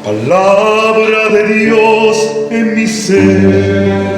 Palabra de Dios en mi ser,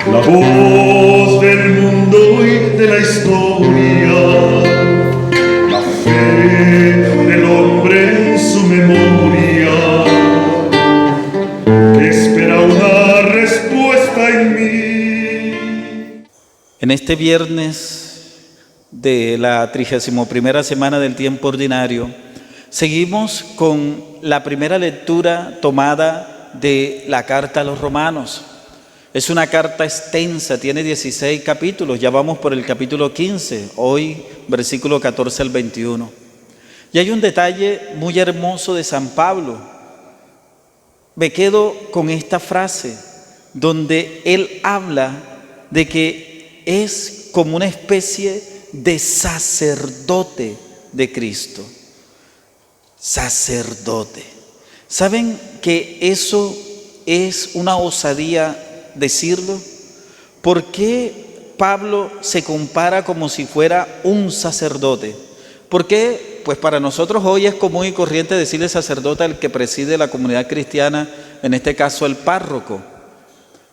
la voz del mundo y de la historia, la fe del hombre en su memoria, que espera una respuesta en mí. En este viernes de la 31ª semana del tiempo ordinario, seguimos con la primera lectura tomada de la carta a los Romanos. Es una carta extensa, tiene 16 capítulos, ya vamos por el capítulo 15, hoy versículo 14 al 21. Y hay un detalle muy hermoso de San Pablo. Me quedo con esta frase, donde él habla de que es como una especie de sacerdote de Cristo. Sacerdote. ¿Saben que eso es una osadía decirlo? ¿Por qué Pablo se compara como si fuera un sacerdote? ¿Por qué? Pues para nosotros hoy es común y corriente decirle sacerdote al que preside la comunidad cristiana, en este caso el párroco.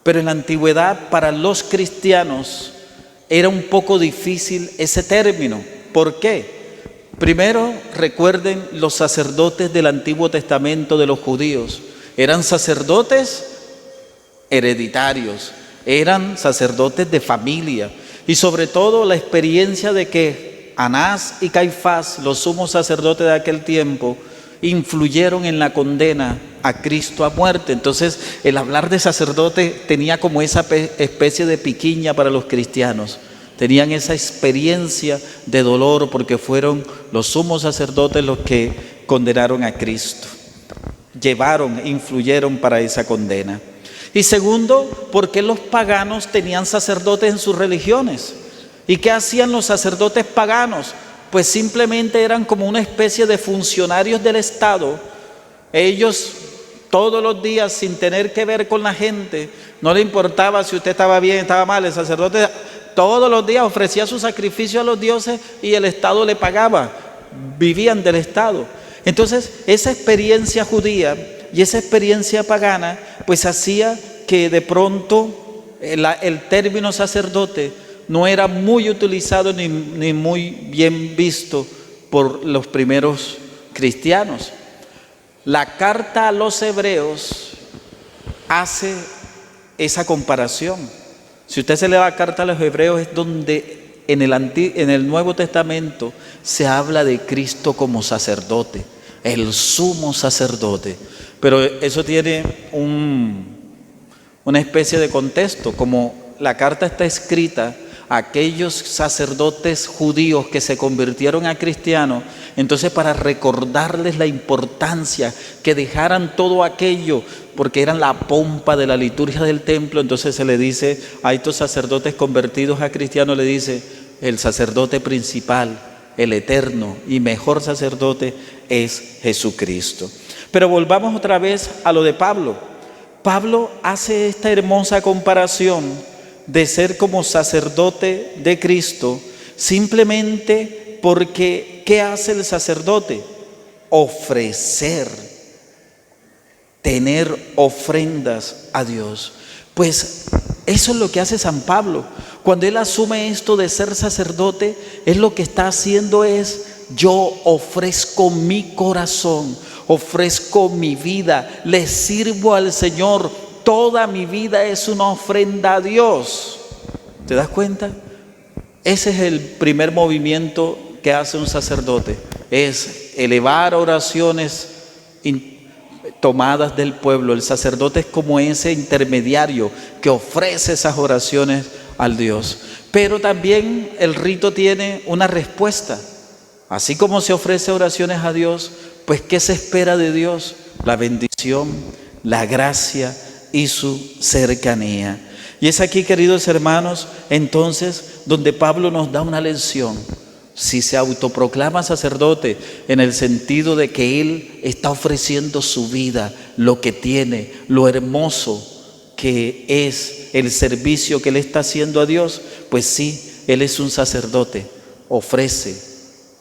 Pero en la antigüedad para los cristianos era un poco difícil ese término. ¿Por qué? Primero, recuerden los sacerdotes del Antiguo Testamento de los judíos. Eran sacerdotes hereditarios, eran sacerdotes de familia. Y sobre todo la experiencia de que Anás y Caifás, los sumos sacerdotes de aquel tiempo, influyeron en la condena a Cristo a muerte. Entonces, el hablar de sacerdote tenía como esa especie de piquiña para los cristianos. Tenían esa experiencia de dolor porque fueron los sumos sacerdotes los que condenaron a Cristo. Influyeron para esa condena. Y segundo, porque los paganos tenían sacerdotes en sus religiones. ¿Y qué hacían los sacerdotes paganos? Pues simplemente eran como una especie de funcionarios del Estado. Ellos todos los días, sin tener que ver con la gente, no le importaba si usted estaba bien, estaba mal, el sacerdote todos los días ofrecía su sacrificio a los dioses y el Estado le pagaba. Vivían del Estado. Entonces, esa experiencia judía y esa experiencia pagana, pues hacía que de pronto el término sacerdote no era muy utilizado ni muy bien visto por los primeros cristianos. La carta a los hebreos hace esa comparación. Si usted se lee la carta a los hebreos, es donde en el Nuevo Testamento se habla de Cristo como sacerdote, el sumo sacerdote. Pero eso tiene una especie de contexto. Como la carta está escrita a aquellos sacerdotes judíos que se convirtieron a cristianos, entonces para recordarles la importancia que dejaran todo aquello, porque eran la pompa de la liturgia del templo, entonces se le dice a estos sacerdotes convertidos a cristianos, le dice, el sacerdote principal, el eterno y mejor sacerdote es Jesucristo. Pero volvamos otra vez a lo de Pablo. Pablo hace esta hermosa comparación de ser como sacerdote de Cristo, simplemente porque ¿qué hace el sacerdote? Ofrecer, tener ofrendas a Dios. Pues eso es lo que hace San Pablo. Cuando él asume esto de ser sacerdote, él lo que está haciendo es, yo ofrezco mi corazón, ofrezco mi vida, le sirvo al Señor. Toda mi vida es una ofrenda a Dios. ¿Te das cuenta? Ese es el primer movimiento que hace un sacerdote. Es elevar oraciones tomadas del pueblo. El sacerdote es como ese intermediario que ofrece esas oraciones al Dios. Pero también el rito tiene una respuesta. Así como se ofrece oraciones a Dios, pues ¿qué se espera de Dios? La bendición, la gracia y su cercanía. Y es aquí, queridos hermanos, entonces donde Pablo nos da una lección. Si se autoproclama sacerdote en el sentido de que él está ofreciendo su vida, lo que tiene, lo hermoso que es el servicio que él está haciendo a Dios, pues sí, él es un sacerdote, ofrece,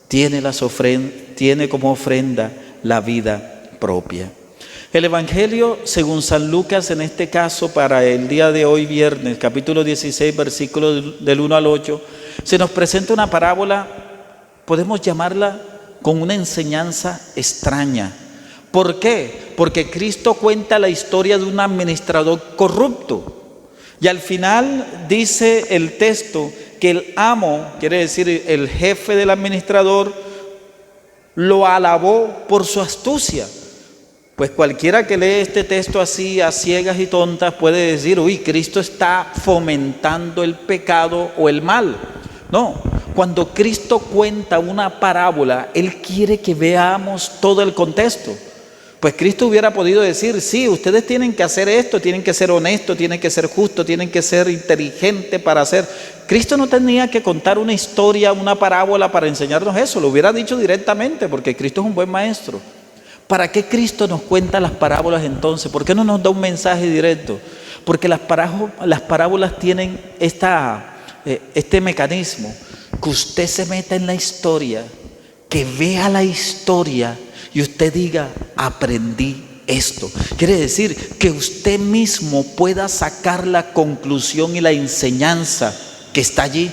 tiene como ofrenda la vida propia. El Evangelio según San Lucas, en este caso para el día de hoy viernes, capítulo 16, versículos del 1 al 8, se nos presenta una parábola, podemos llamarla con una enseñanza extraña. ¿Por qué? Porque Cristo cuenta la historia de un administrador corrupto. Y al final dice el texto que el amo, quiere decir el jefe del administrador, lo alabó por su astucia. Pues cualquiera que lee este texto así a ciegas y tontas puede decir, uy, Cristo está fomentando el pecado o el mal. No, cuando Cristo cuenta una parábola, Él quiere que veamos todo el contexto. Pues Cristo hubiera podido decir, sí, ustedes tienen que hacer esto, tienen que ser honestos, tienen que ser justos, tienen que ser inteligentes para hacer. Cristo no tenía que contar una historia, una parábola para enseñarnos eso, lo hubiera dicho directamente, porque Cristo es un buen maestro. ¿Para qué Cristo nos cuenta las parábolas entonces? ¿Por qué no nos da un mensaje directo? Porque las parábolas tienen este mecanismo, que usted se meta en la historia, que vea la historia y usted diga, aprendí esto. Quiere decir que usted mismo pueda sacar la conclusión y la enseñanza que está allí.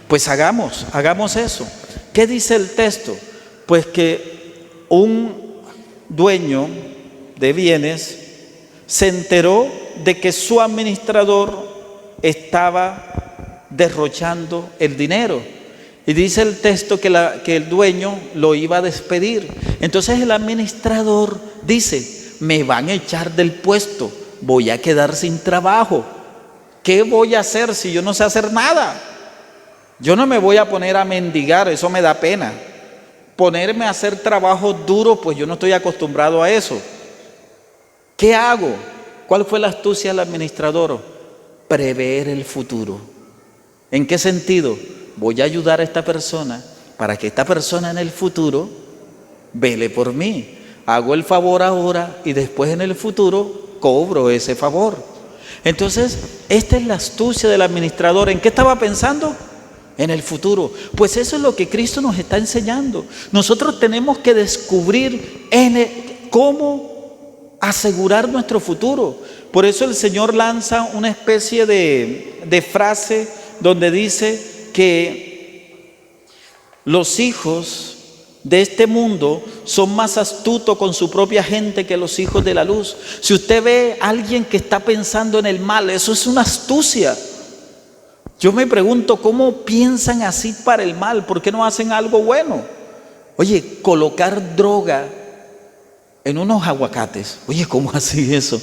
Pues hagamos eso. ¿Qué dice el texto? Pues que un dueño de bienes se enteró de que su administrador estaba derrochando el dinero. Y dice el texto que el dueño lo iba a despedir. Entonces el administrador dice, me van a echar del puesto, voy a quedar sin trabajo. ¿Qué voy a hacer si yo no sé hacer nada? Yo no me voy a poner a mendigar, eso me da pena. Ponerme a hacer trabajo duro, pues yo no estoy acostumbrado a eso. ¿Qué hago? ¿Cuál fue la astucia del administrador? Prever el futuro. ¿En qué sentido? Voy a ayudar a esta persona para que esta persona en el futuro vele por mí. Hago el favor ahora y después en el futuro cobro ese favor. Entonces, esta es la astucia del administrador. ¿En qué estaba pensando? En el futuro. Pues eso es lo que Cristo nos está enseñando. Nosotros tenemos que descubrir cómo asegurar nuestro futuro. Por eso el Señor lanza una especie de frase donde dice que los hijos de este mundo son más astutos con su propia gente que los hijos de la luz. Si usted ve a alguien que está pensando en el mal, eso es una astucia. Yo me pregunto, ¿cómo piensan así para el mal? ¿Por qué no hacen algo bueno? Oye, colocar droga en unos aguacates. Oye, ¿cómo así eso?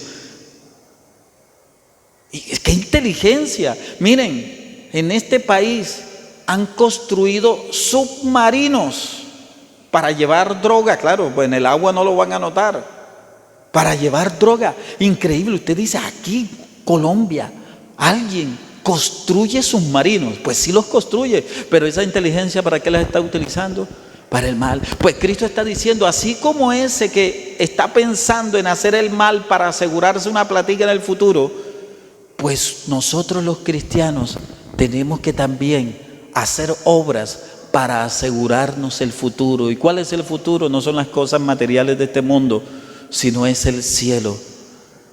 ¡Qué inteligencia! Miren, en este país han construido submarinos para llevar droga. Claro, pues en el agua no lo van a notar. Para llevar droga. Increíble. Usted dice, aquí, Colombia, alguien construye submarinos. Pues sí los construye, pero esa inteligencia, ¿para qué la está utilizando? Para el mal. Pues Cristo está diciendo, así como ese que está pensando en hacer el mal para asegurarse una platica en el futuro, pues nosotros los cristianos tenemos que también hacer obras para asegurarnos el futuro. ¿Y cuál es el futuro? No son las cosas materiales de este mundo, sino es el cielo.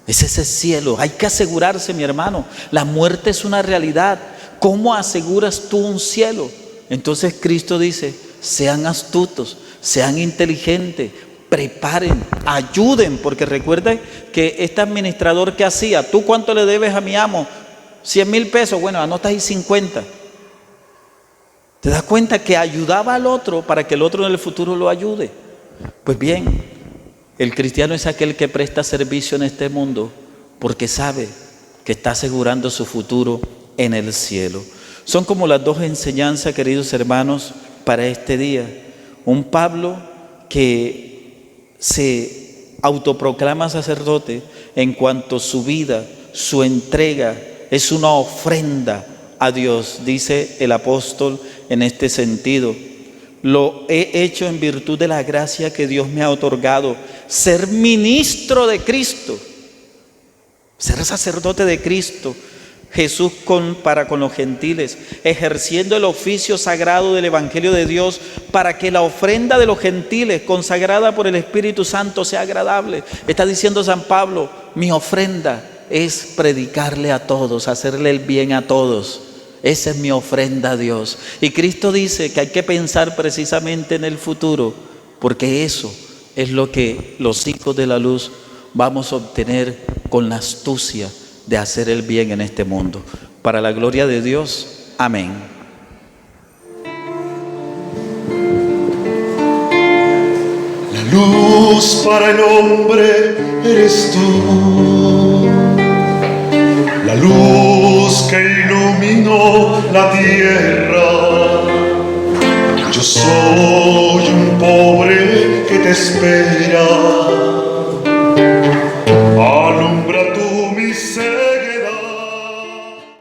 Es ese cielo. Hay que asegurarse, mi hermano. La muerte es una realidad. ¿Cómo aseguras tú un cielo? Entonces Cristo dice, sean astutos, sean inteligentes, preparen, ayuden, porque recuerden que este administrador que hacía, ¿tú cuánto le debes a mi amo? 100,000 pesos, bueno, anotas ahí 50. ¿Te das cuenta que ayudaba al otro para que el otro en el futuro lo ayude? Pues bien, el cristiano es aquel que presta servicio en este mundo porque sabe que está asegurando su futuro en el cielo. Son como las dos enseñanzas, queridos hermanos, para este día. Un Pablo que se autoproclama sacerdote en cuanto su vida, su entrega es una ofrenda a Dios, dice el apóstol en este sentido. Lo he hecho en virtud de la gracia que Dios me ha otorgado, ser ministro de Cristo, ser sacerdote de Cristo. Jesús para con los gentiles, ejerciendo el oficio sagrado del Evangelio de Dios para que la ofrenda de los gentiles consagrada por el Espíritu Santo sea agradable. Está diciendo San Pablo, mi ofrenda es predicarle a todos, hacerle el bien a todos. Esa es mi ofrenda a Dios. Y Cristo dice que hay que pensar precisamente en el futuro, porque eso es lo que los hijos de la luz vamos a obtener con la astucia de hacer el bien en este mundo. Para la gloria de Dios. Amén. La luz para el hombre eres tú, la luz que iluminó la tierra. Yo soy un pobre que te espera,